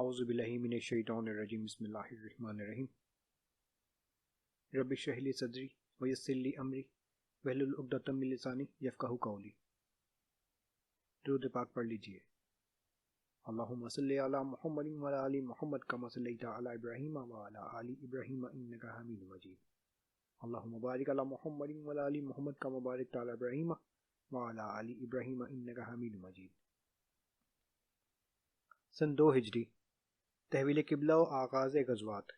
اعوذ باللہ من الشیطان الرجیم بسم اللہ الرحمن الرحیم رب اشرح لی صدری ویسر لی امری واحلل عقدۃ من لسانی یفقہوا قولی۔ درود پاک پڑھ لیجئے۔ اللہم صلی علی محمد وعلی آل محمد کما صلیت علی ابراہیم وعلی آل ابراہیم انک حمید مجید۔ اللہم بارک علی محمد وعلی آل محمد کما بارکت علی ابراہیم وعلی آل ابراہیم انک حمید مجید۔ سن 2 ہجری، تحویل قبلہ و آغاز غزوات۔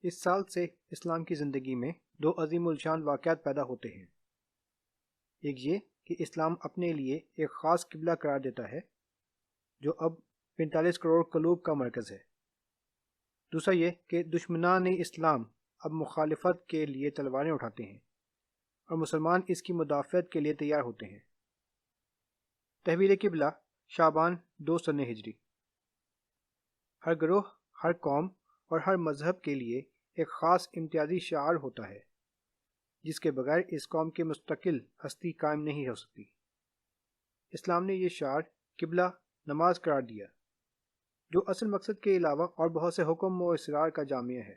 اس سال سے اسلام کی زندگی میں 2 عظیم الشان واقعات پیدا ہوتے ہیں۔ ایک یہ کہ اسلام اپنے لیے ایک خاص قبلہ قرار دیتا ہے جو اب 45 کروڑ قلوب کا مرکز ہے۔ دوسرا یہ کہ دشمنان اسلام اب مخالفت کے لیے تلواریں اٹھاتے ہیں اور مسلمان اس کی مدافعت کے لیے تیار ہوتے ہیں۔ تحویل قبلہ شعبان 2 سن ہجری۔ ہر گروہ، ہر قوم اور ہر مذہب کے لیے ایک خاص امتیازی شعار ہوتا ہے جس کے بغیر اس قوم کی مستقل ہستی قائم نہیں ہو سکتی۔ اسلام نے یہ شعار قبلہ نماز قرار دیا جو اصل مقصد کے علاوہ اور بہت سے حکم و اسرار کا جامعہ ہے۔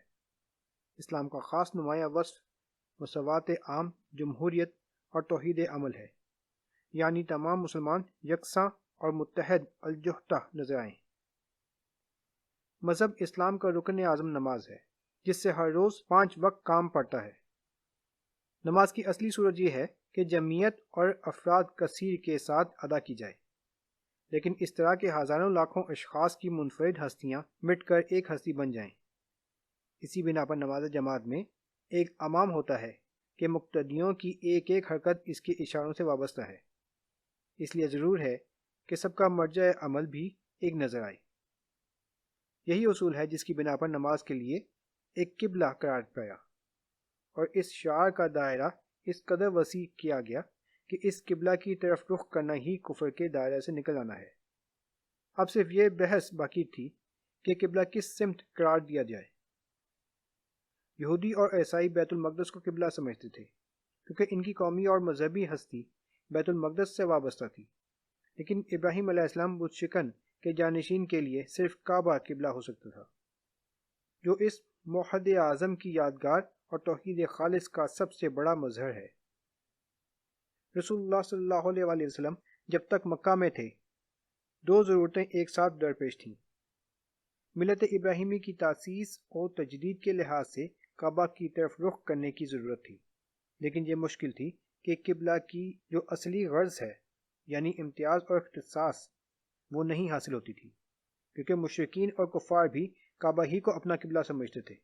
اسلام کا خاص نمایاں وصف مساوات عام، جمہوریت اور توحید عمل ہے، یعنی تمام مسلمان یکساں اور متحد الجہدہ نظر آئیں۔ مذہب اسلام کا رکن اعظم نماز ہے جس سے ہر روز 5 وقت کام پڑتا ہے۔ نماز کی اصلی صورت یہ ہے کہ جمعیت اور افراد کثیر کے ساتھ ادا کی جائے، لیکن اس طرح کے ہزاروں لاکھوں اشخاص کی منفرد ہستیاں مٹ کر ایک ہستی بن جائیں۔ اسی بنا پر نماز جماعت میں ایک امام ہوتا ہے کہ مقتدیوں کی ایک ایک حرکت اس کے اشاروں سے وابستہ ہے، اس لیے ضرور ہے کہ سب کا مرجع عمل بھی ایک نظر آئے۔ یہی اصول ہے جس کی بنا پر نماز کے لیے ایک قبلہ قرار پایا، اور اس شعار کا دائرہ اس قدر وسیع کیا گیا کہ اس قبلہ کی طرف رخ کرنا ہی کفر کے دائرے سے نکل آنا ہے۔ اب صرف یہ بحث باقی تھی کہ قبلہ کس سمت قرار دیا جائے۔ یہودی اور عیسائی بیت المقدس کو قبلہ سمجھتے تھے کیونکہ ان کی قومی اور مذہبی ہستی بیت المقدس سے وابستہ تھی، لیکن ابراہیم علیہ السلام بت شکن کے جانشین کے لیے صرف کعبہ قبلہ ہو سکتا تھا، جو اس موحد اعظم کی یادگار اور توحید خالص کا سب سے بڑا مظہر ہے۔ رسول اللہ صلی اللہ علیہ وآلہ وسلم جب تک مکہ میں تھے 2 ضرورتیں ایک ساتھ درپیش تھیں۔ ملت ابراہیمی کی تاسیس اور تجدید کے لحاظ سے کعبہ کی طرف رخ کرنے کی ضرورت تھی، لیکن یہ مشکل تھی کہ قبلہ کی جو اصلی غرض ہے، یعنی امتیاز اور اختصاص، وہ نہیں حاصل ہوتی تھی کیونکہ مشرکین اور کفار بھی کعبہ ہی کو اپنا قبلہ سمجھتے تھے۔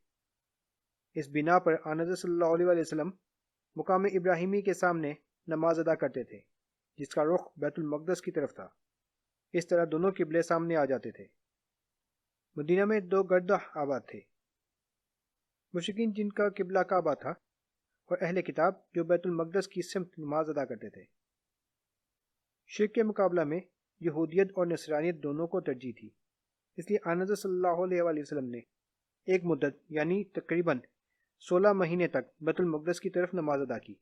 اس بنا پر آن حضرت صلی اللہ علیہ وآلہ وسلم مقام ابراہیمی کے سامنے نماز ادا کرتے تھے جس کا رخ بیت المقدس کی طرف تھا۔ اس طرح دونوں قبلے سامنے آ جاتے تھے۔ مدینہ میں 2 گردہ آباد تھے، مشرکین جن کا قبلہ کعبہ تھا، اور اہل کتاب جو بیت المقدس کی سمت نماز ادا کرتے تھے۔ شرک کے مقابلہ میں یہودیت اور نصرانیت دونوں کو ترجیح تھی، اس لیے آن حضرت صلی اللہ علیہ وآلہ وسلم نے ایک مدت یعنی تقریباً 16 مہینے تک بیت المقدس کی طرف نماز ادا کی۔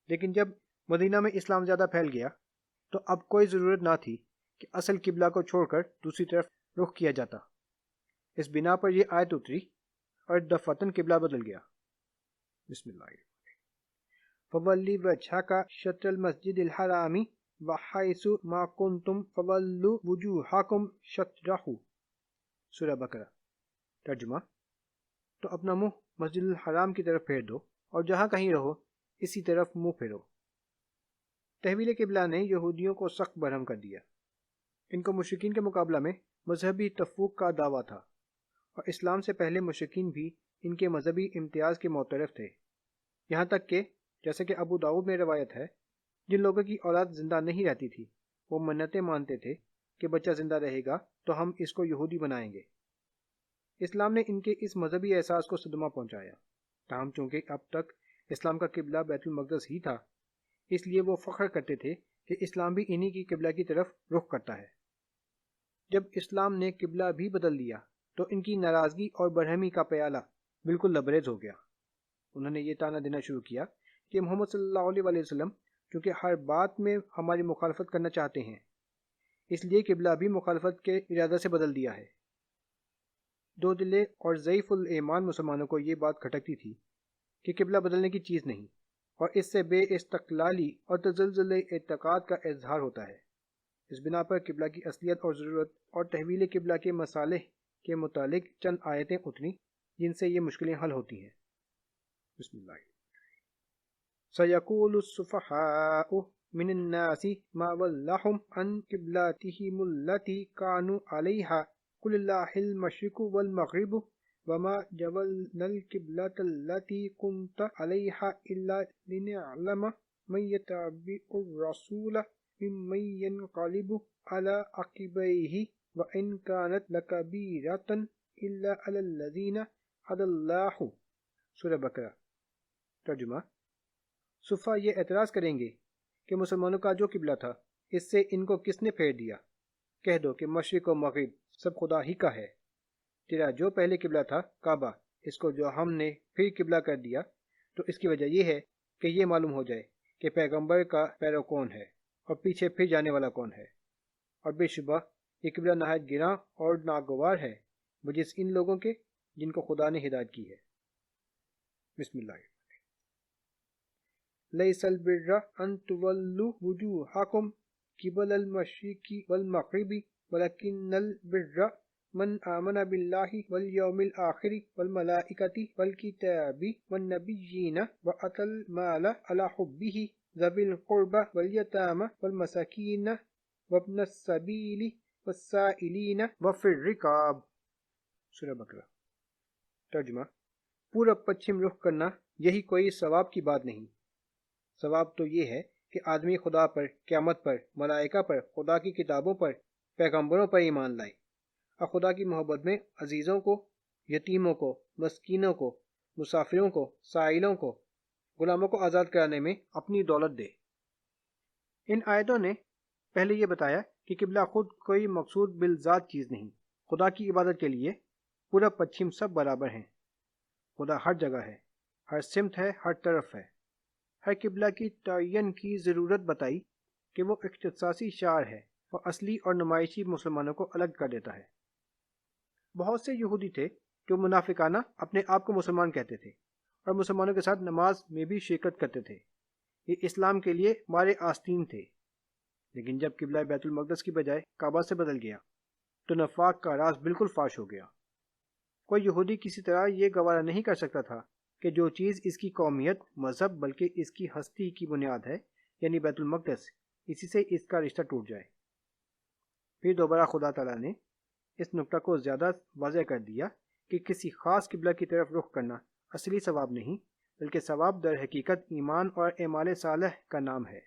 لیکن جب مدینہ میں اسلام زیادہ پھیل گیا تو اب کوئی ضرورت نہ تھی کہ اصل قبلہ کو چھوڑ کر دوسری طرف رخ کیا جاتا۔ اس بنا پر یہ آیت اتری اور دفعتاً قبلہ بدل گیا۔ بسم اللہ الرحمن الرحیم۔ فولی وجہک شطر المسجد الحرام وحیث ما کنتم فولوا وجوہکم شطرہ۔ سورہ بقرہ۔ ترجمہ: تو اپنا منہ مسجد الحرام کی طرف پھیر دو اور جہاں کہیں رہو اسی طرف منہ پھیرو۔ تحویل قبلہ نے یہودیوں کو سخت برہم کر دیا۔ ان کو مشرکین کے مقابلہ میں مذہبی تفوق کا دعویٰ تھا، اور اسلام سے پہلے مشرکین بھی ان کے مذہبی امتیاز کے معترف تھے، یہاں تک کہ جیسے کہ ابو داؤد میں روایت ہے، جن لوگوں کی اولاد زندہ نہیں رہتی تھی وہ منتیں مانتے تھے کہ بچہ زندہ رہے گا تو ہم اس کو یہودی بنائیں گے۔ اسلام نے ان کے اس مذہبی احساس کو صدمہ پہنچایا، تاہم چونکہ اب تک اسلام کا قبلہ بیت المقدس ہی تھا، اس لیے وہ فخر کرتے تھے کہ اسلام بھی انہی کی قبلہ کی طرف رخ کرتا ہے۔ جب اسلام نے قبلہ بھی بدل دیا تو ان کی ناراضگی اور برہمی کا پیالہ بالکل لبریز ہو گیا۔ انہوں نے یہ طعنہ دینا شروع کیا کہ محمد صلی اللہ علیہ وآلہ وسلم چونکہ ہر بات میں ہماری مخالفت کرنا چاہتے ہیں، اس لیے قبلہ بھی مخالفت کے ارادہ سے بدل دیا ہے۔ دو دلے اور ضعیف الایمان مسلمانوں کو یہ بات کھٹکتی تھی کہ قبلہ بدلنے کی چیز نہیں، اور اس سے بے استقلالی اور تزلزل اعتقاد کا اظہار ہوتا ہے۔ اس بنا پر قبلہ کی اصلیت اور ضرورت اور تحویل قبلہ کے مصالح کے متعلق چند آیتیں اتری جن سے یہ مشکلیں حل ہوتی ہیں۔ بسم اللہ۔ سَيَقُولُ السُّفَهَاءُ مِنَ النَّاسِ مَا وَلَّاهُمْ عَنْ قِبْلَتِهِمُ الَّتِي كَانُوا عَلَيْهَا قُلِ اللَّهُ الْمَشْرِقُ وَالْمَغْرِبُ وَمَا جَعَلْنَا الْقِبْلَةَ الَّتِي كُنْتَ عَلَيْهَا إِلَّا لِنَعْلَمَ مَن يَتَّبِعُ الرَّسُولَ ممن ينقلب على عقبيه وإن كانت لكبيرة إلا على الذين هدى الله۔ سورہ بقرہ۔ ترجمہ۔ صفہ یہ اعتراض کریں گے کہ مسلمانوں کا جو قبلہ تھا اس سے ان کو کس نے پھیر دیا؟ کہہ دو کہ مشرق و مغرب سب خدا ہی کا ہے۔ تیرا جو پہلے قبلہ تھا کعبہ، اس کو جو ہم نے پھر قبلہ کر دیا تو اس کی وجہ یہ ہے کہ یہ معلوم ہو جائے کہ پیغمبر کا پیرو کون ہے اور پیچھے پھر جانے والا کون ہے، اور بے شبہ یہ قبلہ نہایت گراں اور ناگوار ہے بجز ان لوگوں کے جن کو خدا نے ہدایت کی ہے۔ بسم اللہ۔ لیس البر ان تولوا وجوہکم قبل المشرق والمغرب ولکن البر من آمن باللہ والیوم الآخر والملائکۃ والکتاب والنبیین وآتى المال علی حبہ ذوی القربى والیتامى والمساکین وابن السبیل والسائلین وفی الرقاب۔ سورہ بقرہ۔ ترجمہ۔ پورب پچھم رخ کرنا یہی کوئی ثواب کی بات نہیں۔ ثواب تو یہ ہے کہ آدمی خدا پر، قیامت پر، ملائکہ پر، خدا کی کتابوں پر، پیغمبروں پر ایمان لائے، اور خدا کی محبت میں عزیزوں کو، یتیموں کو، مسکینوں کو، مسافروں کو، سائلوں کو، غلاموں کو آزاد کرانے میں اپنی دولت دے۔ ان آیتوں نے پہلے یہ بتایا کہ قبلہ خود کوئی مقصود بالذات چیز نہیں۔ خدا کی عبادت کے لیے پورب پچھم سب برابر ہیں۔ خدا ہر جگہ ہے، ہر سمت ہے، ہر طرف ہے۔ ہر قبلہ کی تعین کی ضرورت بتائی کہ وہ اختصاصی شعار ہے اور اصلی اور نمائشی مسلمانوں کو الگ کر دیتا ہے۔ بہت سے یہودی تھے جو منافقانہ اپنے آپ کو مسلمان کہتے تھے اور مسلمانوں کے ساتھ نماز میں بھی شرکت کرتے تھے۔ یہ اسلام کے لیے مارے آستین تھے، لیکن جب قبلہ بیت المقدس کی بجائے کعبہ سے بدل گیا تو نفاق کا راز بالکل فاش ہو گیا۔ کوئی یہودی کسی طرح یہ گوارا نہیں کر سکتا تھا کہ جو چیز اس کی قومیت، مذہب بلکہ اس کی ہستی کی بنیاد ہے، یعنی بیت المقدس، اسی سے اس کا رشتہ ٹوٹ جائے۔ پھر دوبارہ خدا تعالیٰ نے اس نقطہ کو زیادہ واضح کر دیا کہ کسی خاص قبلہ کی طرف رخ کرنا اصلی ثواب نہیں، بلکہ ثواب در حقیقت ایمان اور اعمال صالح کا نام ہے۔